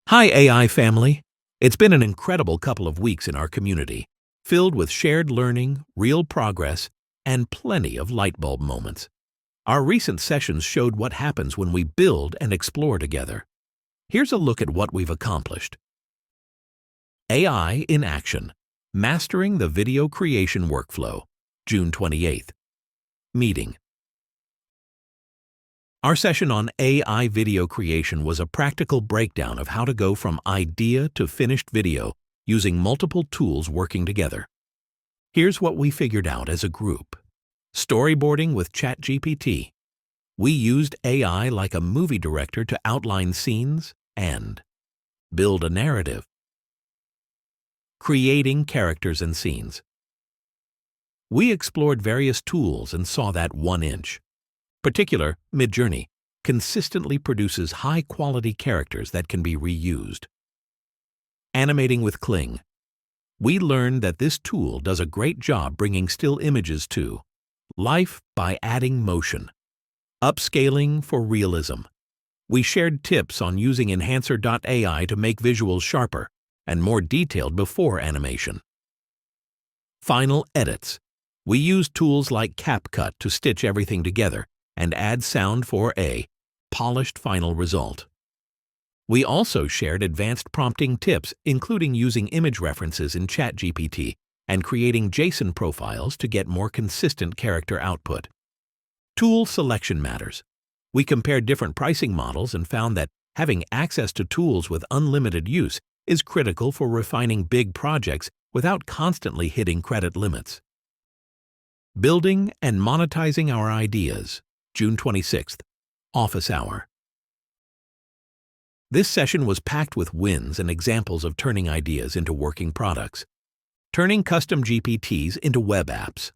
Hi, AI family. It's been an incredible couple of weeks in our community, filled with shared learning, real progress, and plenty of light bulb moments. Our recent sessions showed what happens when we build and explore together. Here's a look at what we've accomplished. AI in Action: Mastering the Video Creation Workflow, June 28th. Meeting. Our session on AI video creation was a practical breakdown of how to go from idea to finished video using multiple tools working together. Here's what we figured out as a group. Storyboarding with ChatGPT. We used AI like a movie director to outline scenes and build a narrative. Creating characters and scenes. We explored various tools and saw that 1 inch. Particular, Midjourney consistently produces high-quality characters that can be reused. Animating with Kling. We learned that this tool does a great job bringing still images to life by adding motion. Upscaling for realism. We shared tips on using Enhancer.ai to make visuals sharper and more detailed before animation. Final edits. We used tools like CapCut to stitch everything together and add sound for a polished final result. We also shared advanced prompting tips, including using image references in ChatGPT and creating JSON profiles to get more consistent character output. Tool selection matters. We compared different pricing models and found that having access to tools with unlimited use is critical for refining big projects without constantly hitting credit limits. Building and monetizing our ideas, June 26th, Office Hour. This session was packed with wins and examples of turning ideas into working products. Turning custom GPTs into web apps.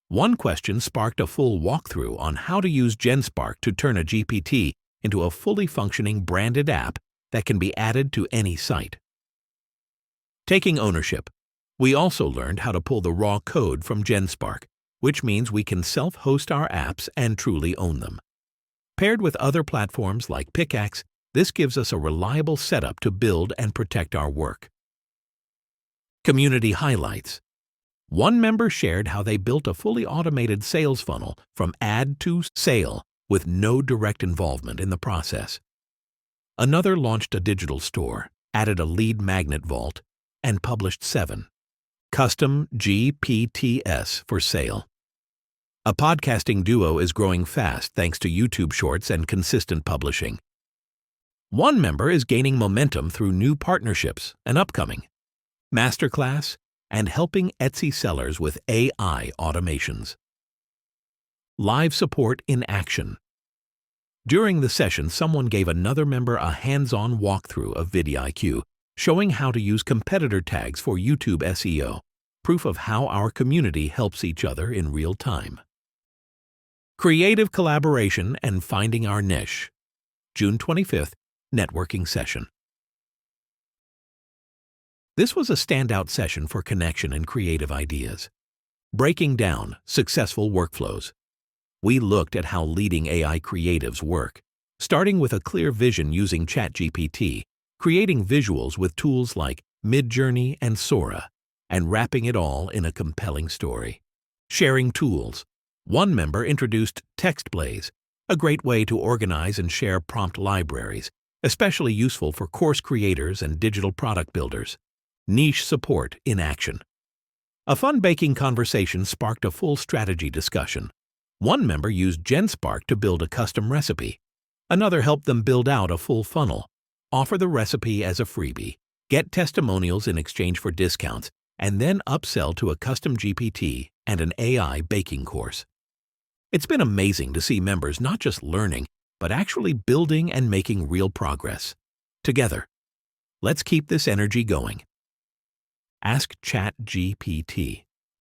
One question sparked a full walkthrough on how to use GenSpark to turn a GPT into a fully functioning branded app that can be added to any site. Taking ownership. We also learned how to pull the raw code from GenSpark, which means we can self-host our apps and truly own them. Paired with other platforms like Pickaxe, this gives us a reliable setup to build and protect our work. Community highlights. One member shared how they built a fully automated sales funnel from ad to sale with no direct involvement in the process. Another launched a digital store, added a lead magnet vault, and published 7 custom GPTs for sale. A podcasting duo is growing fast thanks to YouTube Shorts and consistent publishing. One member is gaining momentum through new partnerships and upcoming masterclass and helping Etsy sellers with AI automations. Live support in action. During the session, someone gave another member a hands-on walkthrough of vidIQ, showing how to use competitor tags for YouTube SEO, proof of how our community helps each other in real time. Creative collaboration and finding our niche, June 25th, networking session. This was a standout session for connection and creative ideas. Breaking down successful workflows. We looked at how leading AI creatives work, starting with a clear vision using ChatGPT, creating visuals with tools like Midjourney and Sora, and wrapping it all in a compelling story. Sharing tools. One member introduced TextBlaze, a great way to organize and share prompt libraries, especially useful for course creators and digital product builders. Niche support in action. A fun baking conversation sparked a full strategy discussion. One member used GenSpark to build a custom recipe. Another helped them build out a full funnel. Offer the recipe as a freebie, get testimonials in exchange for discounts, and then upsell to a custom GPT and an AI baking course. It's been amazing to see members not just learning, but actually building and making real progress. Together, let's keep this energy going. Ask ChatGPT.